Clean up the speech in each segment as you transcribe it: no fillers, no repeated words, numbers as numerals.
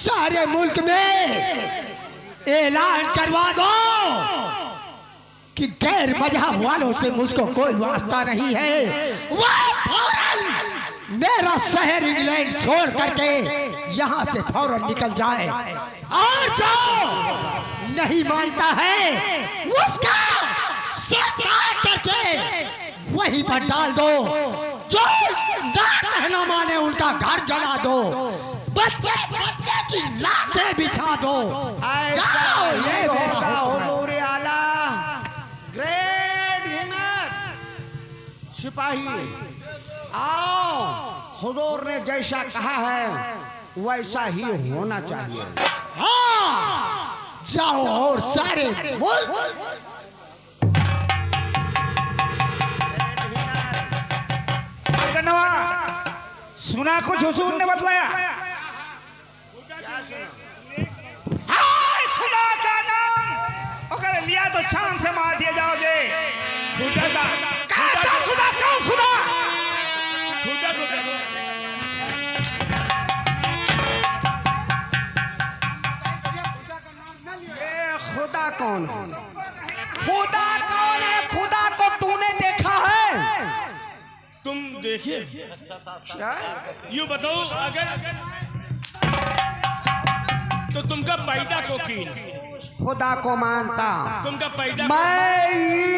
सारे मुल्क में ऐलान करवा दो कि गैर मजहब वालों से मुझको कोई वास्ता नहीं है। वह फौरन मेरा शहर इंग्लैंड छोड़ करके यहाँ से फौरन निकल जाए, और जो नहीं मानता है उसका सर काट करके वहीं पर डाल दो। जो ना कहना माने उनका घर जला दो, बच्चे बच्चे की लाशें बिछा दो। जाओ, ये मेरा हुजूर आला ग्रेट विनर सिपाही, आओ, हुजूर ने जैसा कहा है वैसा ही होना चाहिए। हाँ, जाओ और सारे मुल्क सुना कुछ हुजूर ने बतलाया? सुना जानम अगर लिया तो शान से मार दिए जाओगे। खुदा खुदा कौन खुदा? ये खुदा कौन है? खुदा कौन है? खुदा को तूने देखा है? तुम देखिए, यूँ बताओ, अगर तो तुमका पैदा को की खुदा को मानता, तुमका पैदा मैं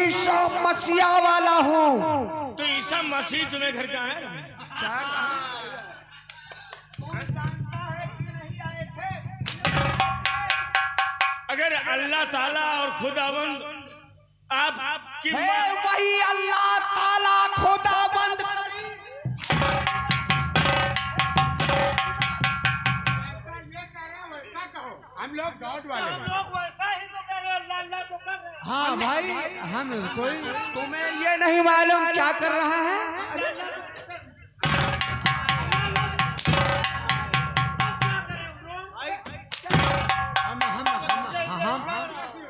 ईसा मसीहा वाला हूँ। तो ईसा मसीह तुम्हें घर का है? अगर अल्लाह ताला और खुदावंद आपकी वही अल्लाह ताला खुदावंद हम लोग गॉड वाले हैं। लोग वैसा ही तो कर रहे हैं, अल्लाह तो कर रहे हैं। हाँ भाई, हम कोई तुम्हें ये नहीं मालूम क्या कर रहा है?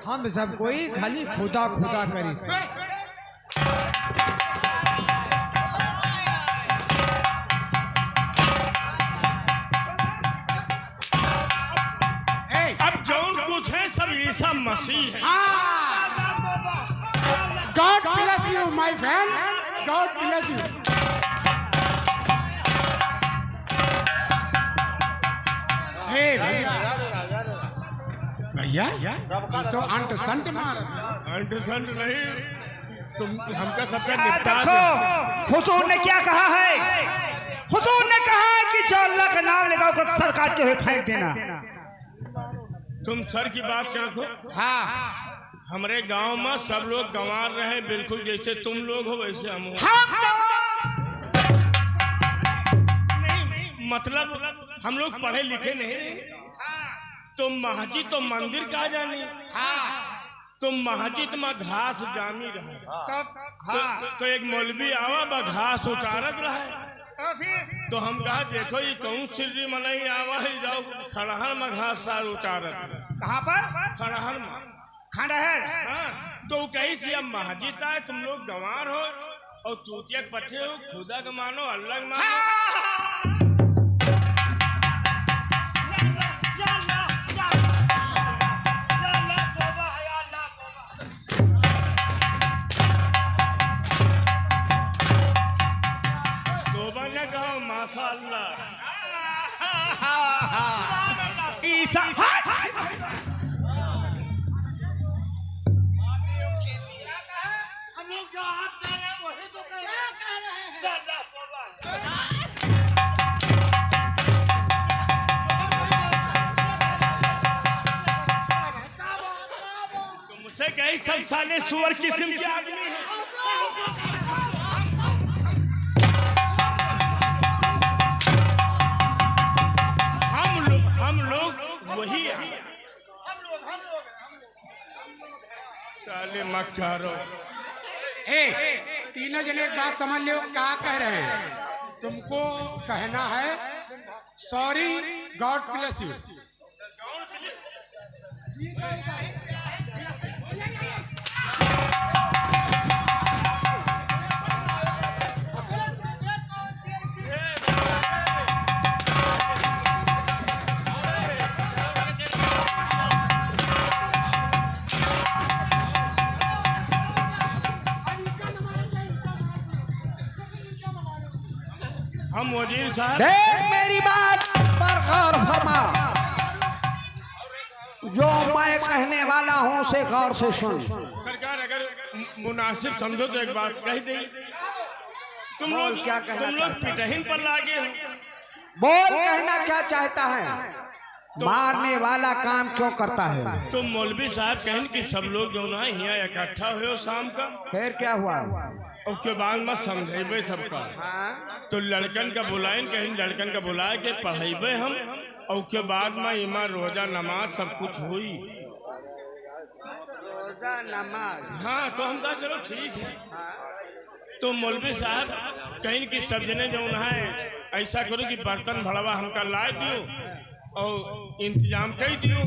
हम सब कोई खाली खुदा खुदा करी। अब जौन कुछ है सब ईसा मसीह है। God bless you my friend, God bless you. हे भैया, भैया तो अंट संट मार। अंट संट नहीं, तुम हमका सबका निपटा देखो हुजूर ने क्या कहा है? हुजूर ने कहा है कि जो अल्लाह का नाम लेगा उसको सर काटते हुए फेंक देना। तुम सर की बात करो। हाँ, हमारे गांव में सब लोग गंवार रहे, बिल्कुल जैसे तुम लोग हो वैसे हम हो। नहीं, मतलब हम लोग पढ़े लिखे नहीं रहे। तुम मस्जिद तो मंदिर का जानी, तुम मस्जिद में घास जामी रहे, तो एक मौलवी आवा बा घास उतारत रहे, तो हम कहा देखो ये कौन सिर्री मनई आवा है, जाओ खड़हर में घास सार उतारत। कहाँ पर? खड़हर में। खंडहर। हाँ, तो कही थी अब मस्जिद आए, तुम लोग गंवार हो और चूतिया पट्टे हो, खुदा के मानो अल्लाह के मानो। ईसा हम लोग जो आप कह रहे हैं वही तो कह रहे हैं। मुझसे कई सब साले सुअर किस्म के आदमी हैं। हम लोग वही हैं। साले मक्कारो। तीनों जने एक बात समझ लो, क्या कह रहे हैं? तुमको कहना है सॉरी, गॉड ब्लेस यू। वजीर साहब देख मेरी बात पर गौर फरमा, जो मैं कहने वाला हूँ उसे गौर से सुन। सरकार अगर मुनासिब समझो तो एक बात कह दे। तुम बोल, लोग क्या कहना तुम लोग चाहता है? पिटहीन पर लागे हो। बोल, कहना क्या चाहता है? मारने वाला काम क्यों करता है? तो मौलवी साहब कहें कि सब लोग जो ना यहाँ इकट्ठा हुए हो शाम का, फिर क्या हुआ? उसके बाद मत समझेबे सबका। तो लड़कन का बुलाएं, कहीं लड़कन का बुलाए के पढ़ेबे हम, और उसके बाद में इमा रोजा नमाज सब कुछ हुई। रोजा नमाज? हाँ, तो हम कहा चलो ठीक है। तो मौलवी साहब कहीं कि सब जने जो है ऐसा करो कि बर्तन भड़वा हमका ला दियो और इंतजाम कर दियो।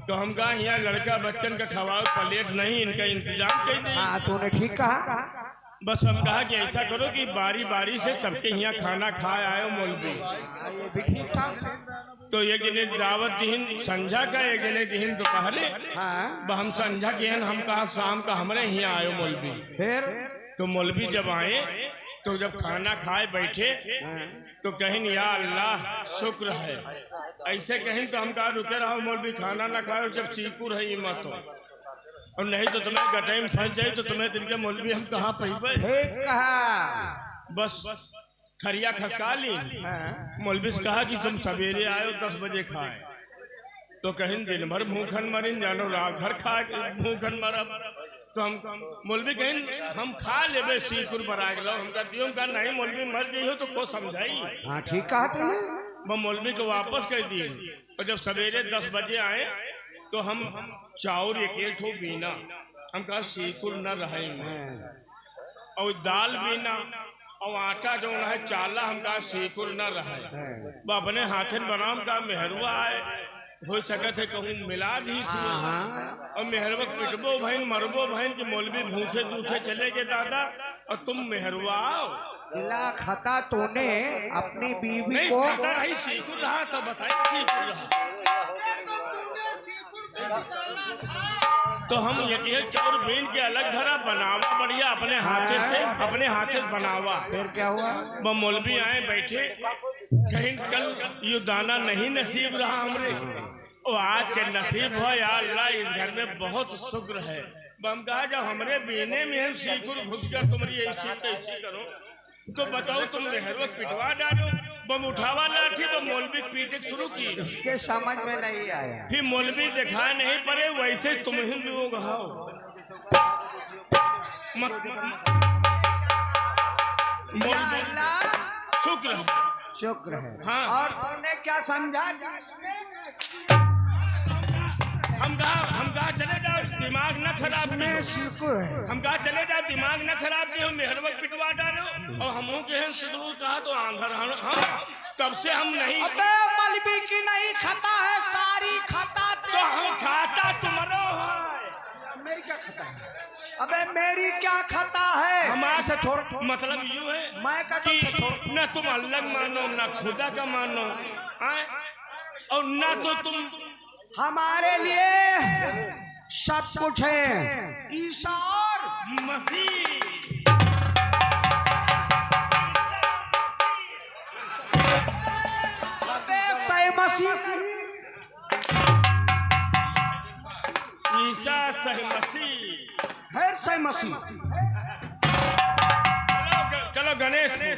तो हम कहा यहाँ लड़का बच्चन का खवाओ प्लेट नहीं, इनका इंतजाम कर दिए। हाँ, तूने ठीक कहा। बस हम कहा कि ऐसा करो कि बारी बारी से सबके यहाँ खाना खाए आयो मौलवी। ये भी ठीक कहा। तो एक जने दावत दीन संझा का, एक जने दीन दोपहरे। हाँ, हम संझा के हम कहा शाम का हमारे यहाँ आयो मौलवी। फिर? तो मौलवी जब आए तो जब खाना खाए बैठे तो कहें या अल्लाह शुक्र है, ऐसे कहें तो हम कहा रुके रहो मौलवी, खाना ना खाओ जब सीकू रही मत हो, और नहीं तो तुम्हें गटाई में फंस जाए तो तुम्हें दिन के मौलवी हम कहाँ पहुँचे। ठीक कहा। बस थरिया खसका ली। मौलवी से कहा कि तुम सवेरे आयो 10 बजे खाए, तो कहीं दिन भर भूखन मरिन, जानो रात भर खा के भूखन मरब। तो हम मौलवी कहीं हम खा लेबे सीकुर बरा गलो, हम कहती का नहीं मौलवी मर गई हो तो को समझाई। हाँ, ठीक कहा तूने। वो मौलवी को वापस कर दिए। और जब सवेरे 10 बजे आए तो हम चाउर एक ठो बीना, हम कहा सीकुर न रहे, और दाल बीना और आटा जो है चाला, हम कहा सीकुर न रहे। वो अपने हाथ बनाम का मेहरुआ आए, हो सकत है कहूँ मिला दी थी। और मेहरवा पिटबो बहन मरबो बहन कि मौलवी भूखे दूखे चले गए दादा, और तुम मेहरुआ आओ। मिला खाता तूने अपनी बीवी नहीं को? खाता रही सीकुर रहा तो बताइए सीकुर रहा। तो हम ये चाउर बीन के अलग धरा बनावा बढ़िया अपने हाथ से बनावा। फिर क्या हुआ? वो मौलवी आए बैठे, कहीं कल ये दाना नहीं नसीब रहा हमरे, और आज के नसीब हो या अल्लाह, इस घर में बहुत शुक्र है। हम कहा जब हमरे बीने में हम सीकुर घुस कर तुम्हारी ऐसी करो तो बताओ तुम मेहरवा पिटवा डालो। बम उठावा लाठी तो मौलवी पीटे शुरू की। इसके समझ में नहीं आया। फिर मौलवी दिखा नहीं पड़े, वैसे तुम ही लोग हो। शुक्र है, शुक्र है। हाँ। और तूने क्या समझा? हम कहा चले जाओ दिमाग न खराब इसमें शुक्र है। हम कहा चले जाओ दिमाग न खराब की, मेहरवा पिटवा डालो। और हम के शुरू कहा तो आंधर हम तब से हम नहीं। अबे मौलवी की नहीं खाता है, सारी खाता तो हम खाता तुम्हारा है। मेरी क्या खाता है? अबे मेरी क्या खाता है? हमारे से छोड़। मतलब यूँ है मैं का कि से छोड़। न तुम अल्लाह मानो न खुदा का मानो, और न तो तुम हमारे लिए सब कुछ है, ईसा और मसीह। अबे सही मसीह, ईसा सही मसीह है सही मसीह। चलो गणेश देख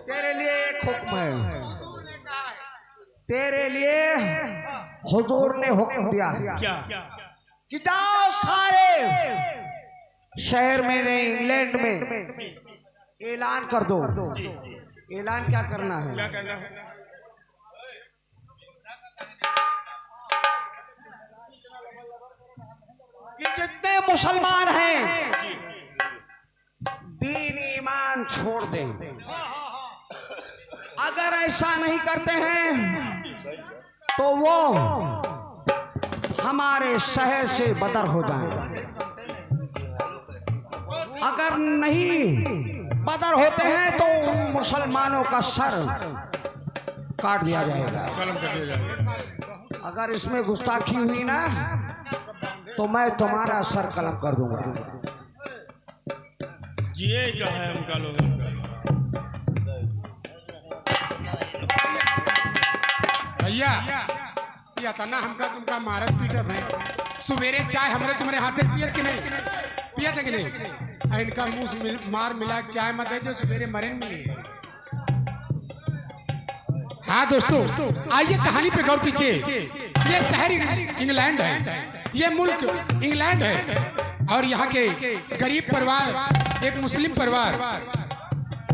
तेरे लिए एक हुक्म है, तेरे लिए हुजूर ने हुक्म दिया है क्या? कि जाओ सारे शहर में नहीं इंग्लैंड में ऐलान कर दो। ऐलान क्या करना है? क्या करना है? कि जितने मुसलमान हैं दीन ईमान छोड़ दें। अगर ऐसा नहीं करते हैं तो वो हमारे शहर से बदर हो जाएगा। अगर नहीं बदर होते हैं तो मुसलमानों का सर काट दिया जाएगा। कलम कर दिया जाएगा। अगर इसमें गुस्ताखी हुई ना तो मैं तुम्हारा सर कलम कर दूंगा। जिए क्या है उनका लोगों का। भैया या तना हमका तुमका मारत पीटत है। सुबेरे चाय हमरे तुम्हारे हाथे पियत कि नहीं? पियत है कि नहीं? आ इनका मुंह से मार मिला चाय मत दे जो सुबेरे मरे मिली। हाँ दोस्तों, आइए कहानी पे गौर कीजिए। ये शहर इंग्लैंड है, ये मुल्क इंग्लैंड है और यहाँ के गरीब परिवार, एक मुस्लिम परिवार,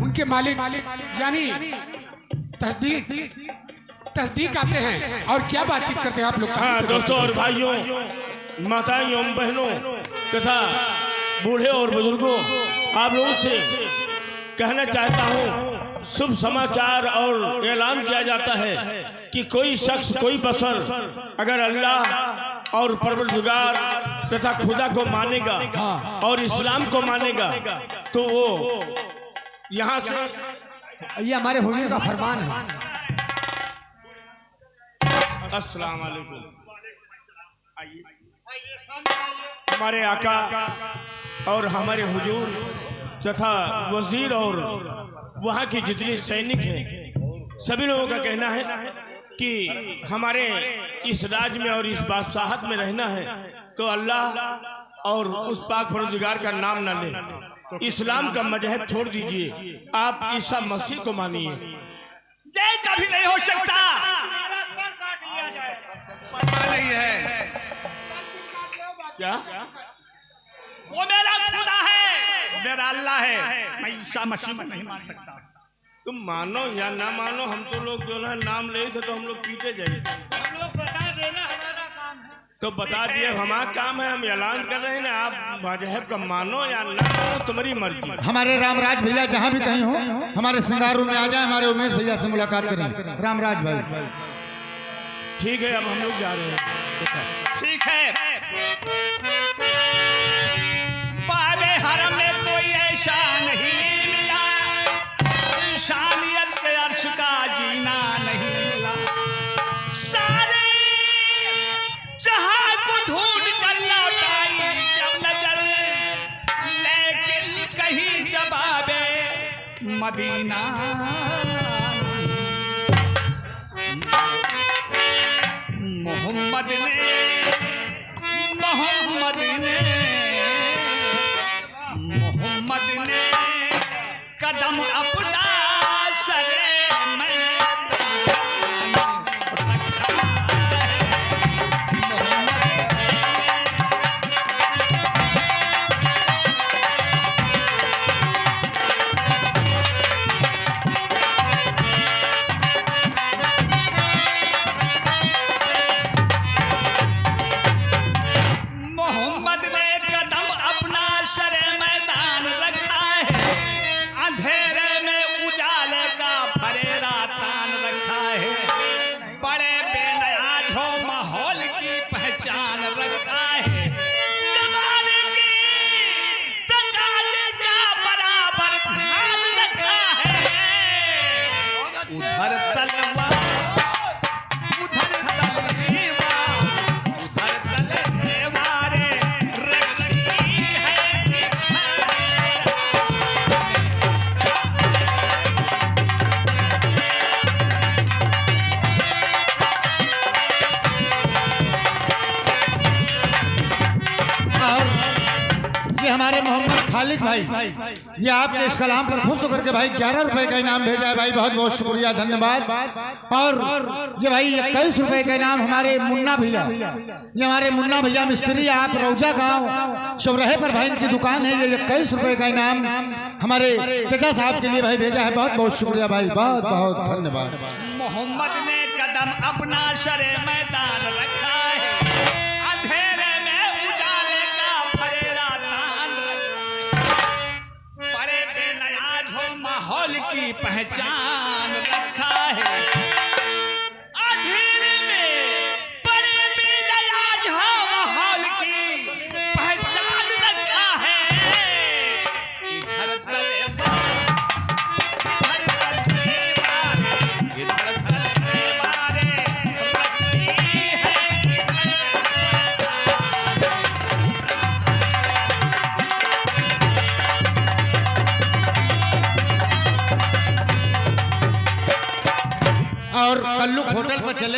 उनके मालिक यानी तस्दीक आते हैं और क्या बातचीत करते हैं आप लोग। हाँ दोस्तों और भाइयों, माताएं एवं बहनों तथा बूढ़े और बुजुर्गों, आप लोगों से कहना चाहता हूँ, शुभ समाचार और ऐलान किया जाता है कि कोई शख्स, कोई बशर अगर अल्लाह और परवरदिगार तथा खुदा को मानेगा और इस्लाम को मानेगा तो वो यहाँ से, ये हमारे हुजूर का फरमान है। अस्सलाम वालेकुम। हमारे आका और हमारे हुजूर तथा वजीर और वहाँ के जितने सैनिक हैं, सभी लोगों का कहना है कि हमारे इस राज्य में और इस बादशाहत में रहना है तो अल्लाह और उस पाक परवरदिगार का नाम न ले, इस्लाम का मजहब छोड़ दीजिए, आप ईसा मसीह को मानिए। जय कभी नहीं हो सकता। मेरा सर काट लिया जाए। पता नहीं है क्या वो मेरा खुदा है, मेरा अल्लाह है, मैं ईसा मसीह को नहीं मान सकता। तुम मानो या ना मानो, हम तो लोग जो है नाम ले थे तो हम लोग पीछे जाए, हम लोग बता देना हमारा काम है। तो बता दिए हमारा काम है, हम ऐलान कर रहे हैं ना, आप मजहब का मानो या ना मानो तुम्हारी मर्जी। हमारे रामराज भैया जहाँ भी कहीं हो हमारे श्रृंगार रूम में आ जाए, हमारे उमेश भैया से मुलाकात करें। रामराज भाई ठीक है, अब हम लोग जा रहे हैं। ठीक है, बाबे हरम में कोई ऐसा नहीं मिला, इंसानियत के अर्श का जीना नहीं मिला, सारे जहां को ढूंढ कर लौटाई जब नजर, लेकिन कहीं जवाबे मदीना मोहम्मद ने कदम अपना सरे में रखा मोहम्मद ने कदम अपना सरे मैदान रखा है, अंधेरे में उजाले का फरेरा तान रखा है, बड़े बेनियाज हो माहौल की पहचान रखा है, जमाने की तकाजे का बराबर ध्यान रखा है, उधर तलवार उधर तलवार उधर तलवारे रखी है। और ये हमारे मोहम्मद खालिद भाई, ये आपके इस कलाम पर खुश होकर के भाई 11 रुपए का इनाम भेजा है भाई, बहुत बहुत शुक्रिया, धन्यवाद। और ये भाई 21 रुपए का इनाम हमारे मुन्ना भैया, ये हमारे मुन्ना भैया मिस्त्री, आप रौजा गांव चौराहे पर भाई इनकी दुकान है, ये 21 रुपए का इनाम हमारे चचा साहब के लिए भाई भेजा है, बहुत बहुत शुक्रिया भाई, बहुत बहुत धन्यवाद। मोहम्मद ने कदम अपना शरे मैदान रखा है, अंधेरे में उजाले का फरेरा तान रखा, बड़े बेनियाज हो माहौल की पहचान रखा है, अंधेरे में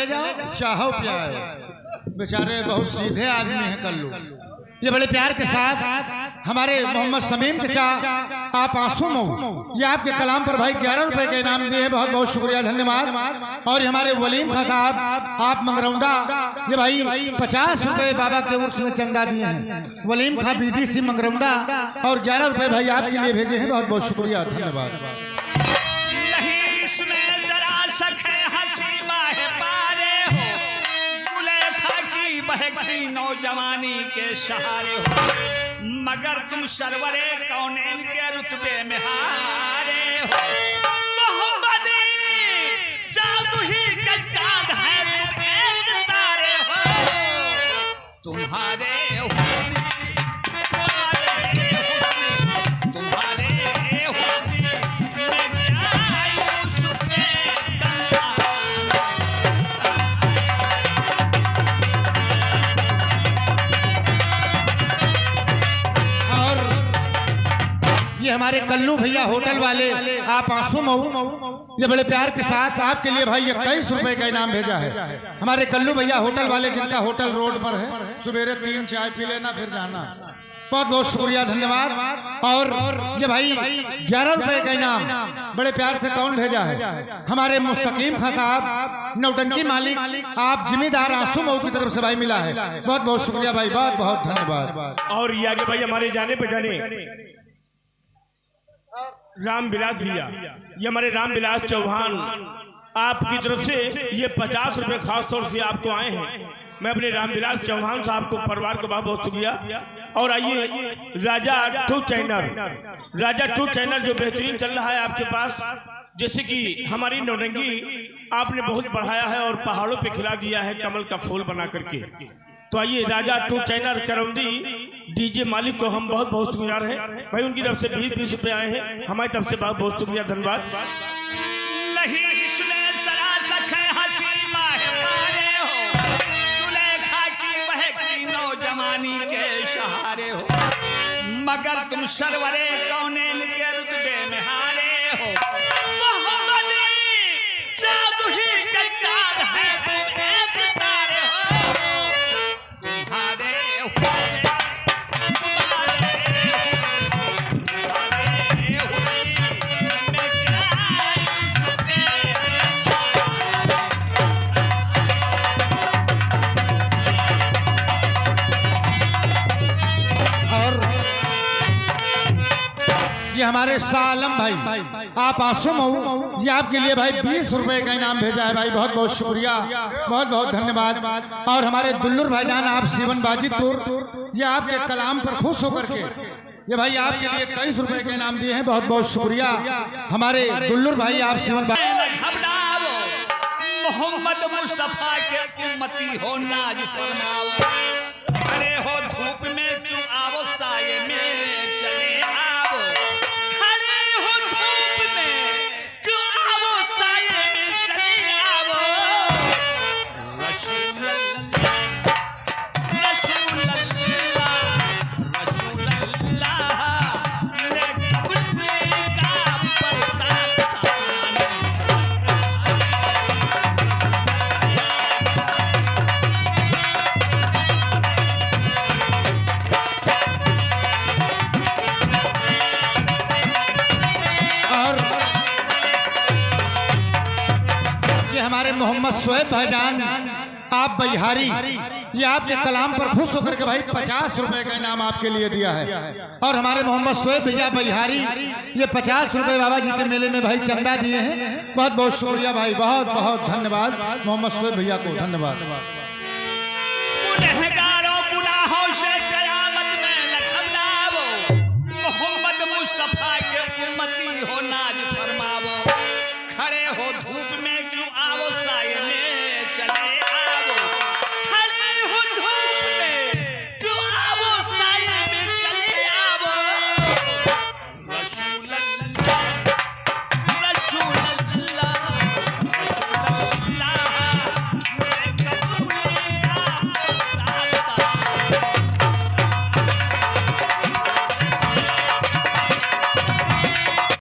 चले जाओ, चाहो प्यार। बेचारे बहुत सीधे आदमी हैं कल्लू। ये बड़े प्यार के साथ हमारे मोहम्मद समीम चचा आप आंसू मऊ, ये आपके कलाम पर भाई 11 रुपए के इनाम दिए, बहुत बहुत शुक्रिया, धन्यवाद। और हमारे वलीम खां साहब आप मंगरौंदा, ये भाई 50 रुपए बाबा के उर्स में चंदा दिए हैं, वलीम खां BDC मंगरौंदा, और 11 रुपए भाई आपके लिए भेजे हैं, बहुत बहुत शुक्रिया, धन्यवाद। नहीं इसमें जरा सखे हंसी माहे पारे हो, जुलेखा की बहकती नौजवानी के सहारे हो, मगर तुम सरवरे कौनैन के रुतबे में हारे हो। मोहम्मदी जादू ही के चाँद है, तुम एक तारे हो, तुम्हारे हुस्न, तुम्हारे हुस्न में क्या यूसुफ ने कहा। और ये हमारे कल्लू भैया होटल वाले आप आंसू मऊ, ये बड़े प्यार के साथ आपके लिए भाई 21 रुपए का इनाम भेजा है। हमारे कल्लू भैया होटल वाले, जिनका होटल रोड पर है, सवेरे 3 चाय पी लेना फिर जाना, बहुत बहुत शुक्रिया, धन्यवाद। और ये भाई 11 रुपए का इनाम बड़े प्यार से कौन भेजा है, हमारे मुस्तकीम खां साहब नौटंकी मालिक, आप जिम्मेदार आंसू मऊ की तरफ से भाई मिला है, बहुत बहुत शुक्रिया भाई, बहुत बहुत धन्यवाद। और ये आगे भाई हमारे जाने पहचाने राम विलास भैया, ये हमारे राम विलास चौहान आपकी तरफ से ये 50 रुपए खास तौर से आपको आए हैं। मैं अपने राम विलास चौहान साहब को, परिवार को बहुत बहुत शुक्रिया। और आइए राजा 2 चैनल, राजा 2 चैनल जो बेहतरीन चल रहा है आपके पास, जैसे कि हमारी नौरंगी आपने बहुत बढ़ाया है और पहाड़ों पे खिला दिया है कमल का फूल बना करके। तो आइए राजा 2 चैनल करौंदी डीजे मालिक को हम बहुत बहुत शुक्रिया हैं भाई, उनकी तरफ से 20 रुपए आए हैं, हमारी तरफ से बहुत बहुत शुक्रिया, धन्यवाद। नहीं इसमें जरा सखे हंसी माहे पारे हो, जुलेखा की बहकती नौजवानी के सहारे हो, मगर तुम सरवरे कौनैन के रुतबे में हारे हो। मोहम्मदी जादू ही का चाँद है, तुम एक तारे हो, तुम्हारे हुस्न, तुम्हारे हुस्न में क्या यूसुफ ने और ये हमारे सालम भाई आप आंसू मऊ, ये आपके लिए भाई 20 रुपए का इनाम भेजा है भाई, बहुत बहुत शुक्रिया, बहुत बहुत धन्यवाद। और हमारे दुल्लुर भाईजान आप सीवन बाजितपुर, ये आपके कलाम पर खुश होकर के ये भाई आपके लिए 21 रुपए के इनाम दिए हैं, बहुत बहुत शुक्रिया। हमारे दुल्लुर भाई आप सीवन घबराओ, मोहम्मद मुस्तफा के उम्मती हो, नाज फरमाओ, खड़े हो धूप में क्यों आओ, साये में चले आओ, खड़े हो धूप में क्यों आओ, साये में चले आओ। रसूल अल्लाह, रसूल अल्लाह, रसूल अल्लाह ने कब्र का पर्दा ताने। और ये हमारे मोहम्मद शोएब भाईजान आप बिहारी, ये आपके कलाम पर खुश होकर के भाई 50 रुपए का इनाम आपके लिए दिया है। और हमारे मोहम्मद शोएब भैया बिहारी ये 50 रुपए बाबा जी के मेले में भाई चंदा दिए हैं, बहुत बहुत शुक्रिया भाई, बहुत बहुत धन्यवाद मोहम्मद शोएब भैया को, धन्यवाद।